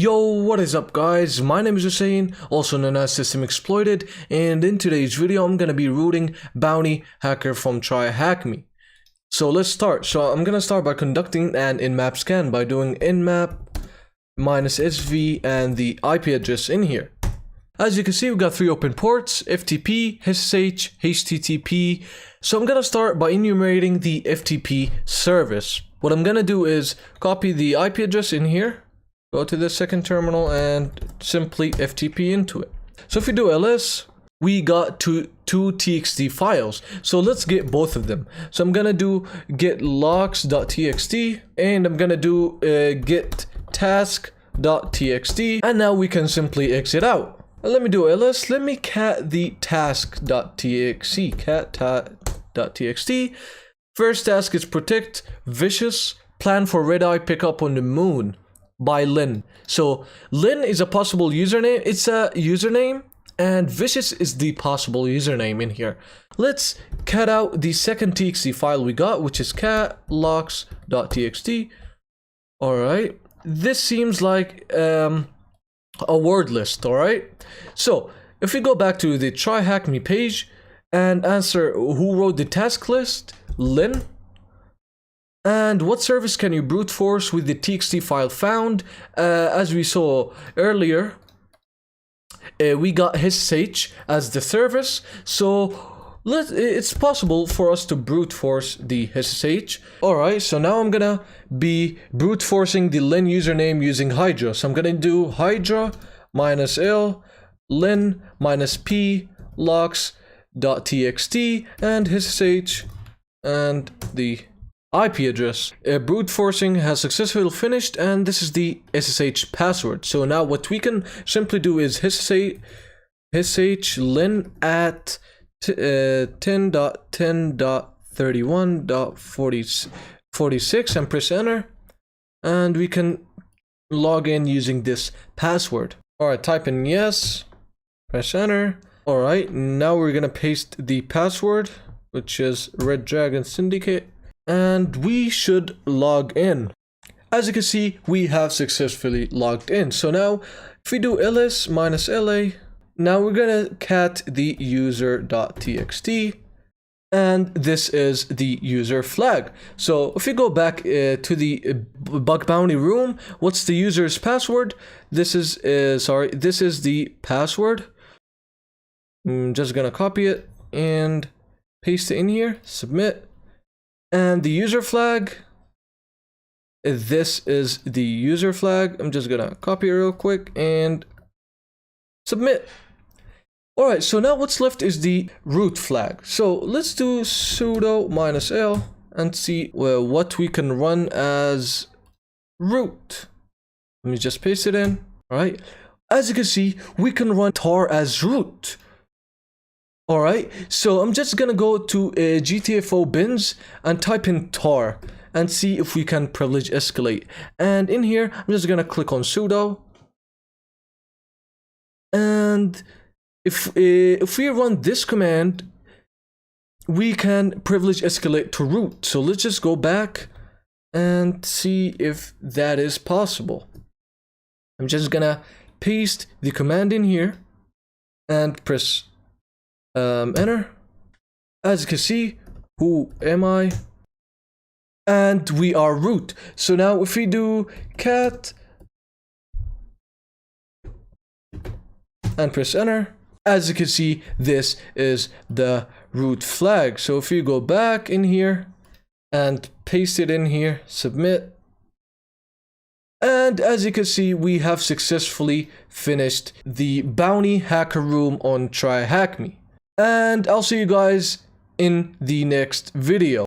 Yo, what is up guys? My name is Hussein, also known as System Exploited, and in today's video I'm gonna be rooting Bounty Hacker from TryHackMe. So let's start. So I'm gonna start by conducting an Nmap scan by doing Nmap -sv and the IP address in here. As you can see, we've got 3 open ports: FTP, SSH, HTTP. So I'm gonna start by enumerating the FTP service. What I'm gonna do is copy the IP address in here, go to the second terminal and simply FTP into it. So if we do ls, we got two txt files. So let's get both of them. So I'm gonna do get logs.txt and I'm gonna do get task.txt, and now we can simply exit out. Let me do ls. Let me cat the task.txt. cat.txt. First task is protect vicious, plan for red eye pickup on the moon by Lynn. So Lynn is a possible username. It's a username, and vicious is the possible username in here. Let's cat out the second txt file we got, which is cat logs.txt. All right, this seems like a word list. All right, so if we go back to the TryHackMe page and answer who wrote the task list, Lynn. And what service can you brute force with the txt file found? As we saw earlier, we got SSH as the service, so it's possible for us to brute force the SSH. Alright, so now I'm gonna be brute forcing the Lynn username using Hydra. So I'm gonna do Hydra -l Lynn -p logs.txt and SSH and the IP address. Brute forcing has successfully finished, and this is the SSH password. So now what we can simply do is SSH Lynn at 10.10.31.46 and press enter, and we can log in using this password. Alright, type in yes, press enter. Alright, now we're gonna paste the password, which is Red Dragon Syndicate, and we should log in. As you can see, we have successfully logged in. So now if we do ls -la, now we're gonna cat the user.txt, and this is the user flag. So if you go back to the bug bounty room, what's the user's password? This is this is the password. I'm just gonna copy it and paste it in here, submit. And the user flag, this is the user flag. I'm just gonna copy it real quick and submit. Alright, so now what's left is the root flag. So let's do sudo -l and see what we can run as root. Let me just paste it in. Alright, as you can see, we can run tar as root. Alright, so I'm just gonna go to GTFO bins and type in tar and see if we can privilege escalate. And in here, I'm just gonna click on sudo. And if we run this command, we can privilege escalate to root. So let's just go back and see if that is possible. I'm just gonna paste the command in here and press enter. As you can see, who am I? And we are root. So now if we do cat and press enter, as you can see, this is the root flag. So if you go back in here and paste it in here, submit. And as you can see, we have successfully finished the bounty hacker room on TryHackMe. And I'll see you guys in the next video.